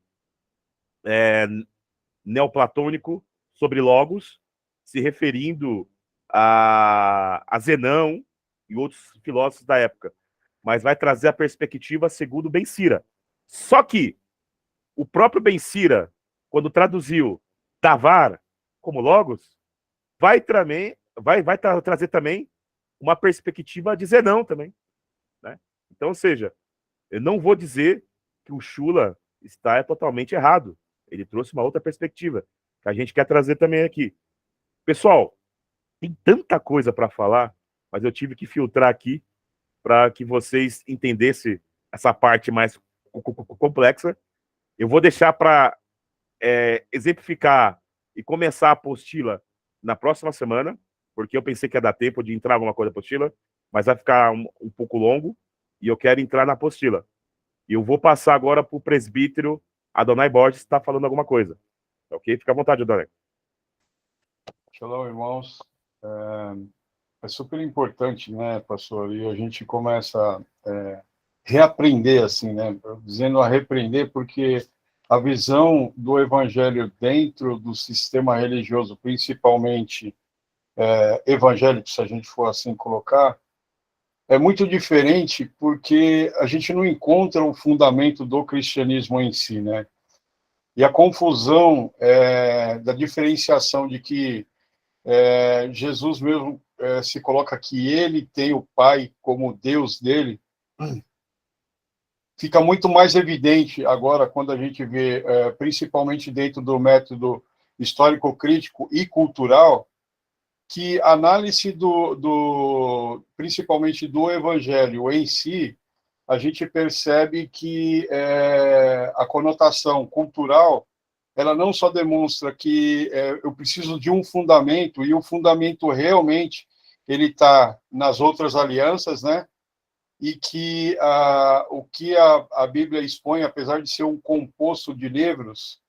neoplatônico sobre Logos, se referindo a Zenão e outros filósofos da época, mas vai trazer a perspectiva segundo Ben Sira. Só que o próprio Ben Sira, quando traduziu Davar como Logos, vai trazer também uma perspectiva de Zenão também, né? Então, ou seja, eu não vou dizer que o Shula está totalmente errado. Ele trouxe uma outra perspectiva que a gente quer trazer também aqui. Pessoal, tem tanta coisa para falar, mas eu tive que filtrar aqui para que vocês entendessem essa parte mais complexa. Eu vou deixar para exemplificar e começar a apostila na próxima semana, porque eu pensei que ia dar tempo de entrar alguma coisa na apostila, mas vai ficar um pouco longo e eu quero entrar na apostila. E eu vou passar agora para o presbítero Adonai Borges, está falando alguma coisa. Ok? Fica à vontade, Adonai. Shalom, irmãos. É super importante, né, pastor? E a gente começa a reaprender, assim, né? Dizendo a repreender, porque a visão do evangelho dentro do sistema religioso, principalmente evangélico, se a gente for assim colocar, é muito diferente porque a gente não encontra o fundamento do cristianismo em si, né? E a confusão da diferenciação de que Jesus mesmo se coloca que ele tem o Pai como Deus dele, fica muito mais evidente agora quando a gente vê, principalmente dentro do método histórico-crítico e cultural, que a análise principalmente do Evangelho em si, a gente percebe que a conotação cultural, ela não só demonstra que eu preciso de um fundamento, e o fundamento realmente ele está nas outras alianças, né? E que o que a Bíblia expõe, apesar de ser um composto de livros,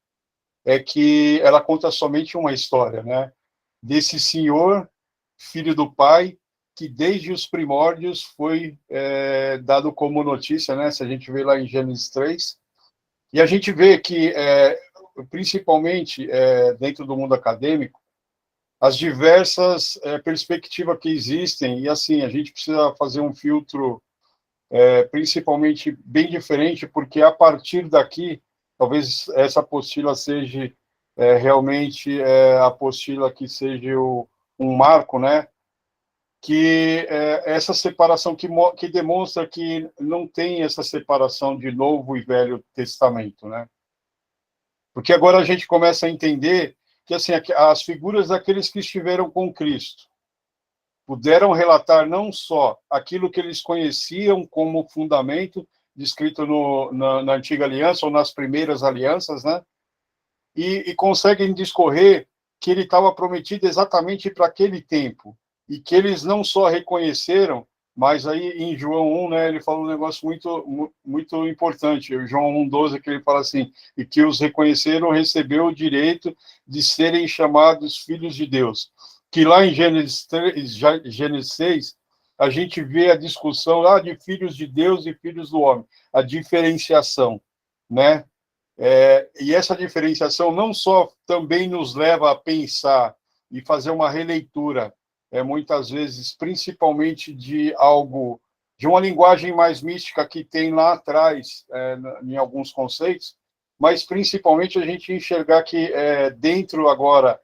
é que ela conta somente uma história, né? Desse senhor, filho do pai, que desde os primórdios foi dado como notícia, né? Se a gente vê lá em Gênesis 3, e a gente vê que, principalmente dentro do mundo acadêmico, as diversas perspectivas que existem, e assim, a gente precisa fazer um filtro principalmente bem diferente, porque a partir daqui, talvez essa apostila seja realmente a apostila que seja um marco, né? Que essa separação que demonstra que não tem essa separação de Novo e Velho Testamento, né? Porque agora a gente começa a entender que assim as figuras daqueles que estiveram com Cristo puderam relatar não só aquilo que eles conheciam como fundamento descrito na Antiga Aliança ou nas primeiras alianças, né? E conseguem discorrer que ele estava prometido exatamente para aquele tempo, e que eles não só reconheceram, mas aí em João 1, né, ele fala um negócio muito importante, o João 1,12, que ele fala assim, e que os reconheceram, recebeu o direito de serem chamados filhos de Deus. Que lá em Gênesis 6, a gente vê a discussão lá de filhos de Deus e filhos do homem, a diferenciação, né? E essa diferenciação não só também nos leva a pensar e fazer uma releitura, muitas vezes, principalmente de uma linguagem mais mística que tem lá atrás, em alguns conceitos, mas principalmente a gente enxergar que dentro agora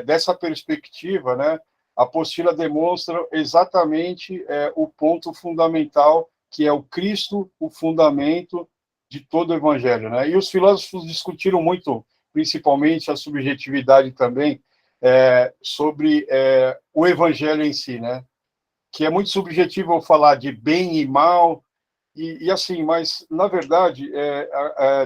dessa perspectiva, né, a apostila demonstra exatamente o ponto fundamental, que é o Cristo, o fundamento de todo o Evangelho, né? E os filósofos discutiram muito, principalmente a subjetividade também, sobre o Evangelho em si, né? Que é muito subjetivo falar de bem e mal, e assim, mas, na verdade,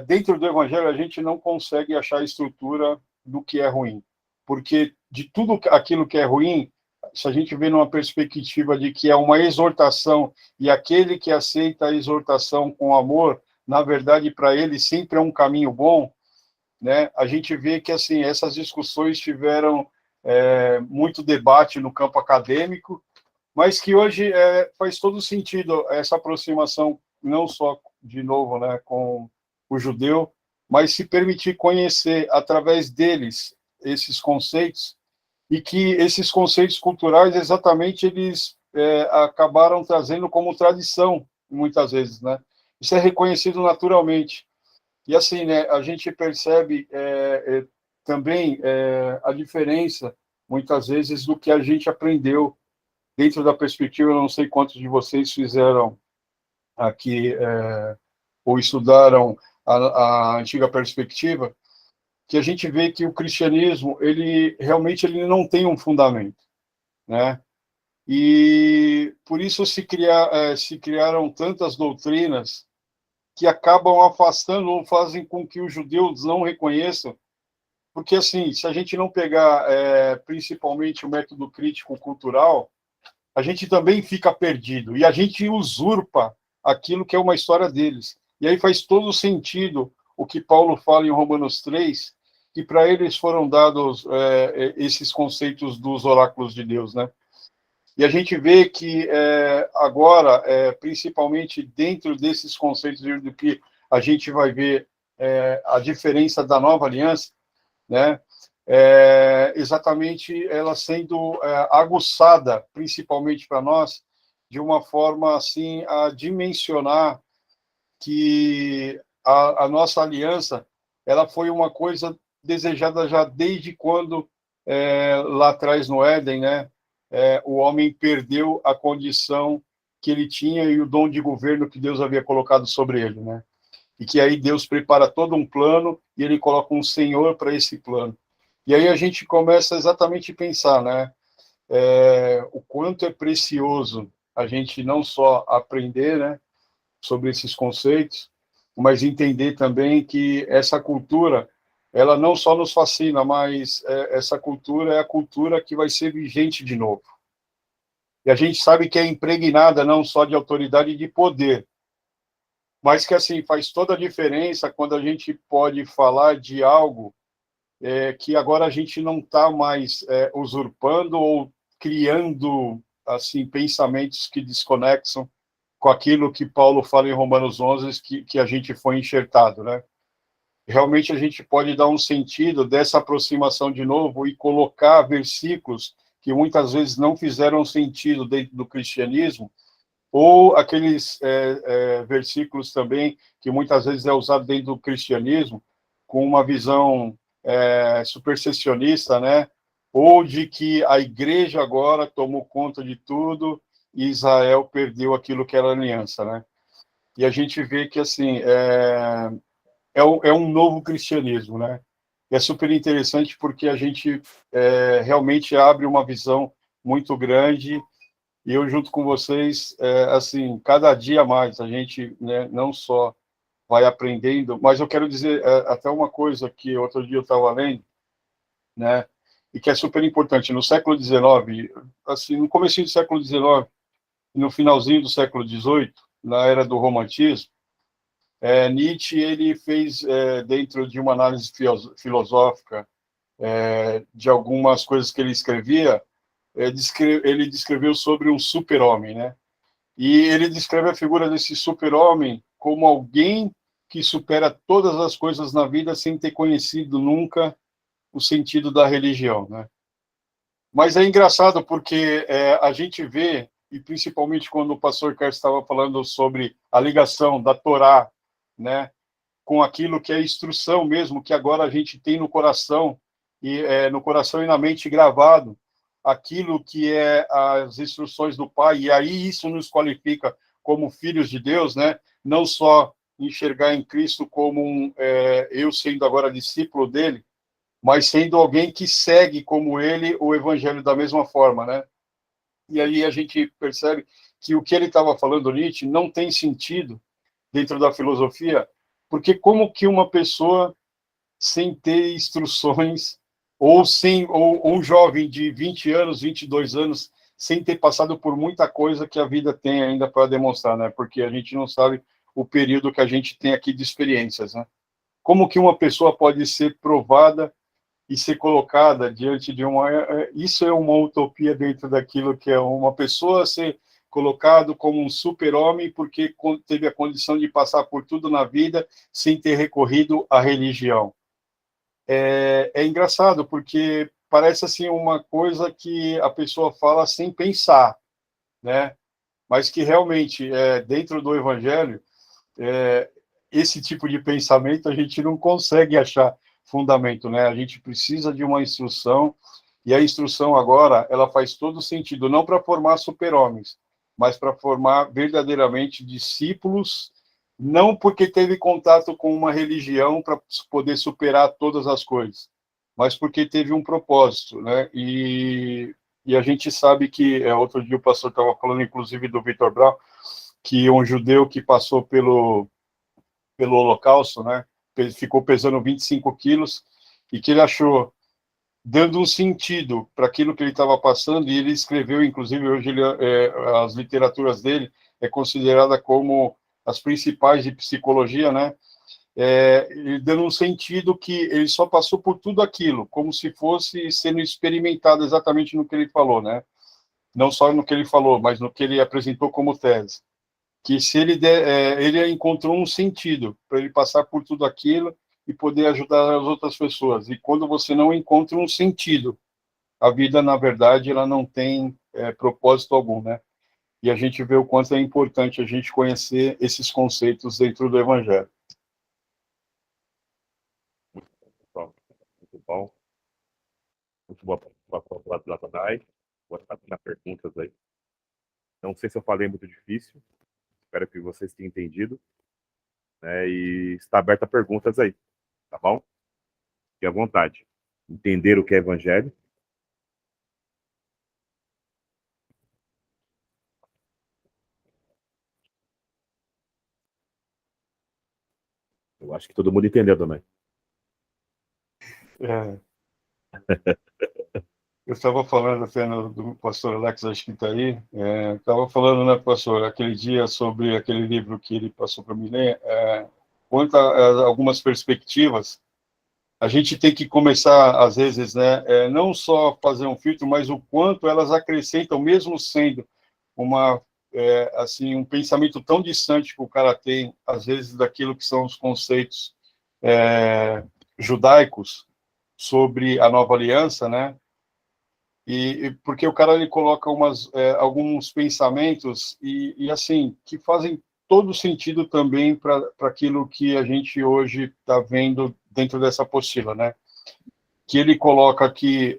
dentro do Evangelho a gente não consegue achar a estrutura do que é ruim, porque de tudo aquilo que é ruim, se a gente vê numa perspectiva de que é uma exortação, e aquele que aceita a exortação com amor, na verdade, para ele sempre é um caminho bom, né? A gente vê que assim essas discussões tiveram muito debate no campo acadêmico, mas que hoje faz todo sentido essa aproximação, não só, de novo, né, com o judeu, mas se permitir conhecer, através deles, esses conceitos, e que esses conceitos culturais, exatamente, eles acabaram trazendo como tradição, muitas vezes, né? Isso é reconhecido naturalmente. E assim, né, a gente percebe também a diferença, muitas vezes, do que a gente aprendeu dentro da perspectiva. Eu não sei quantos de vocês fizeram aqui ou estudaram a antiga perspectiva, que a gente vê que o cristianismo, ele realmente ele não tem um fundamento, né? E por isso se criaram tantas doutrinas que acabam afastando ou fazem com que os judeus não reconheçam, porque assim, se a gente não pegar principalmente o método crítico cultural, a gente também fica perdido, e a gente usurpa aquilo que é uma história deles. E aí faz todo sentido o que Paulo fala em Romanos 3, que para eles foram dados esses conceitos dos oráculos de Deus, né? E a gente vê que agora, principalmente dentro desses conceitos do que a gente vai ver a diferença da nova aliança, né? Exatamente ela sendo aguçada, principalmente para nós, de uma forma assim a dimensionar que a nossa aliança ela foi uma coisa desejada já desde quando lá atrás no Éden, né? O homem perdeu a condição que ele tinha e o dom de governo que Deus havia colocado sobre ele, né? E que aí Deus prepara todo um plano e ele coloca um Senhor para esse plano. E aí a gente começa exatamente a pensar, né? O quanto é precioso a gente não só aprender, né, sobre esses conceitos, mas entender também que essa cultura, ela não só nos fascina, mas essa cultura é a cultura que vai ser vigente de novo. E a gente sabe que é impregnada não só de autoridade e de poder, mas que assim faz toda a diferença quando a gente pode falar de algo que agora a gente não está mais usurpando ou criando assim pensamentos que desconexam com aquilo que Paulo fala em Romanos 11, que a gente foi enxertado, né? Realmente a gente pode dar um sentido dessa aproximação de novo e colocar versículos que muitas vezes não fizeram sentido dentro do cristianismo, ou aqueles versículos também que muitas vezes é usado dentro do cristianismo com uma visão supersessionista, né? Ou de que a igreja agora tomou conta de tudo e Israel perdeu aquilo que era aliança, né? E a gente vê que, assim, é um novo cristianismo, né? E é super interessante porque a gente realmente abre uma visão muito grande e eu, junto com vocês, assim, cada dia mais a gente, né, não só vai aprendendo, mas eu quero dizer até uma coisa que outro dia eu estava lendo, né, e que é super importante. No século XIX, assim, no comecinho do século XIX, no finalzinho do século XVIII, na era do romantismo, Nietzsche ele fez, dentro de uma análise filosófica de algumas coisas que ele escrevia, ele descreveu sobre um super-homem, né? E ele descreve a figura desse super-homem como alguém que supera todas as coisas na vida sem ter conhecido nunca o sentido da religião, né? Mas é engraçado porque a gente vê, e principalmente quando o pastor Carlos estava falando sobre a ligação da Torá, né, com aquilo que é instrução mesmo, que agora a gente tem no coração, no coração e na mente gravado, aquilo que é as instruções do Pai, e aí isso nos qualifica como filhos de Deus, né? Não só enxergar em Cristo como eu sendo agora discípulo dele, mas sendo alguém que segue como ele o evangelho da mesma forma, né? E aí a gente percebe que o que ele estava falando, Nietzsche, não tem sentido dentro da filosofia, porque como que uma pessoa sem ter instruções, ou um jovem de 20 anos, 22 anos, sem ter passado por muita coisa que a vida tem ainda para demonstrar, né? Porque a gente não sabe o período que a gente tem aqui de experiências, né? Como que uma pessoa pode ser provada e ser colocada diante de uma... Isso é uma utopia dentro daquilo que é uma pessoa ser colocado como um super-homem porque teve a condição de passar por tudo na vida sem ter recorrido à religião. É engraçado, porque parece assim uma coisa que a pessoa fala sem pensar, né? Mas que realmente, dentro do Evangelho, esse tipo de pensamento a gente não consegue achar fundamento, né? A gente precisa de uma instrução, e a instrução agora, ela faz todo sentido, não para formar super-homens, mas para formar verdadeiramente discípulos, não porque teve contato com uma religião para poder superar todas as coisas, mas porque teve um propósito, né? E a gente sabe que, outro dia o pastor estava falando, inclusive, do Victor Brown, que um judeu que passou pelo Holocausto, né? Ficou pesando 25 quilos, e que ele achou, dando um sentido para aquilo que ele estava passando, e ele escreveu, inclusive, hoje as literaturas dele é considerada como as principais de psicologia, né? Ele dando um sentido que ele só passou por tudo aquilo, como se fosse sendo experimentado exatamente no que ele falou, né? Não só no que ele falou, mas no que ele apresentou como tese. Que se ele ele encontrou um sentido para ele passar por tudo aquilo e poder ajudar as outras pessoas. E quando você não encontra um sentido, a vida, na verdade, ela não tem propósito algum, né? e a gente vê o quanto é importante a gente conhecer esses conceitos dentro do Evangelho. Muito bom. Muito boa para do Adonai. Vou estar nas perguntas aí. Não sei se eu falei muito difícil. Espero que vocês tenham entendido. Né, e está aberta a perguntas aí. Tá bom? Fique à vontade. Entender o que é Evangelho. Eu acho que todo mundo entendeu também. Eu estava falando até do pastor Alex, acho que está aí, estava falando, né, pastor, aquele dia sobre aquele livro que ele passou para mim ler, quanto a algumas perspectivas, a gente tem que começar, às vezes, né, não só fazer um filtro, mas o quanto elas acrescentam, mesmo sendo assim, um pensamento tão distante que o cara tem, às vezes, daquilo que são os conceitos judaicos sobre a nova aliança, né? E porque o cara ele coloca alguns pensamentos e assim que fazem todo sentido também para aquilo que a gente hoje está vendo dentro dessa apostila, né? Que ele coloca aqui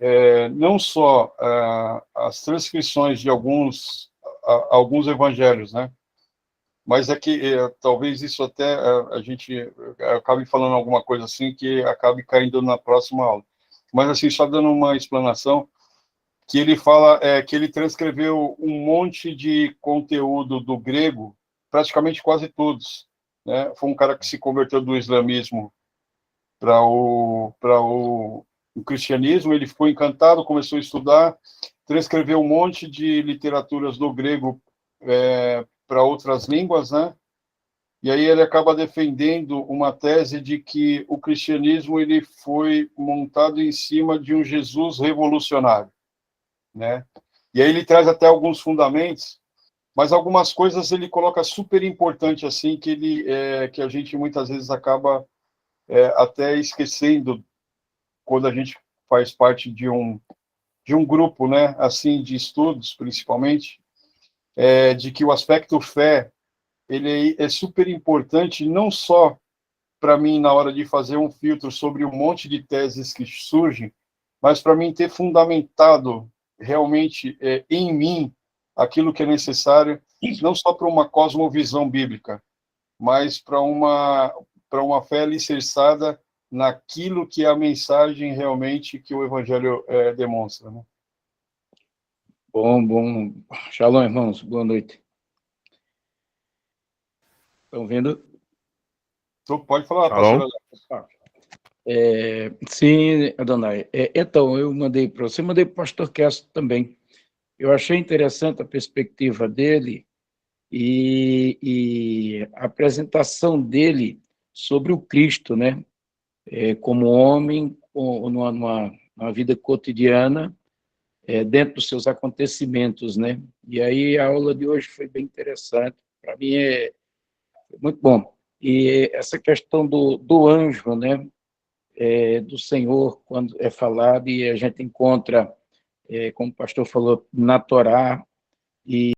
não só as transcrições de alguns evangelhos, né? Mas é que talvez isso até a gente acabe falando alguma coisa assim que acabe caindo na próxima aula. Mas assim, só dando uma explanação, que ele fala que ele transcreveu um monte de conteúdo do grego, praticamente quase todos, né? Foi um cara que se converteu do islamismo para o cristianismo, ele ficou encantado, começou a estudar, transcreveu um monte de literaturas do grego para outras línguas, né? E aí ele acaba defendendo uma tese de que o cristianismo ele foi montado em cima de um Jesus revolucionário, né? E aí ele traz até alguns fundamentos, mas algumas coisas ele coloca super importante assim que a gente muitas vezes acaba até esquecendo quando a gente faz parte de um grupo, né, assim de estudos, principalmente, de que o aspecto fé ele é super importante não só para mim na hora de fazer um filtro sobre um monte de teses que surgem, mas para mim ter fundamentado realmente em mim aquilo que é necessário, não só para uma cosmovisão bíblica, mas para uma fé alicerçada naquilo que é a mensagem realmente que o Evangelho demonstra, né? Bom. Shalom, irmãos. Boa noite. Estão vendo? Pode falar, Shalom. pastor. Sim, Adonai. Então, eu mandei para você, mandei para o pastor Castro também. Eu achei interessante a perspectiva dele e a apresentação dele sobre o Cristo, né? Como homem, numa vida cotidiana, dentro dos seus acontecimentos, né? E aí a aula de hoje foi bem interessante. Para mim foi muito bom. E essa questão do anjo, né? Do Senhor, quando é falado, e a gente encontra, como o pastor falou, na Torá, e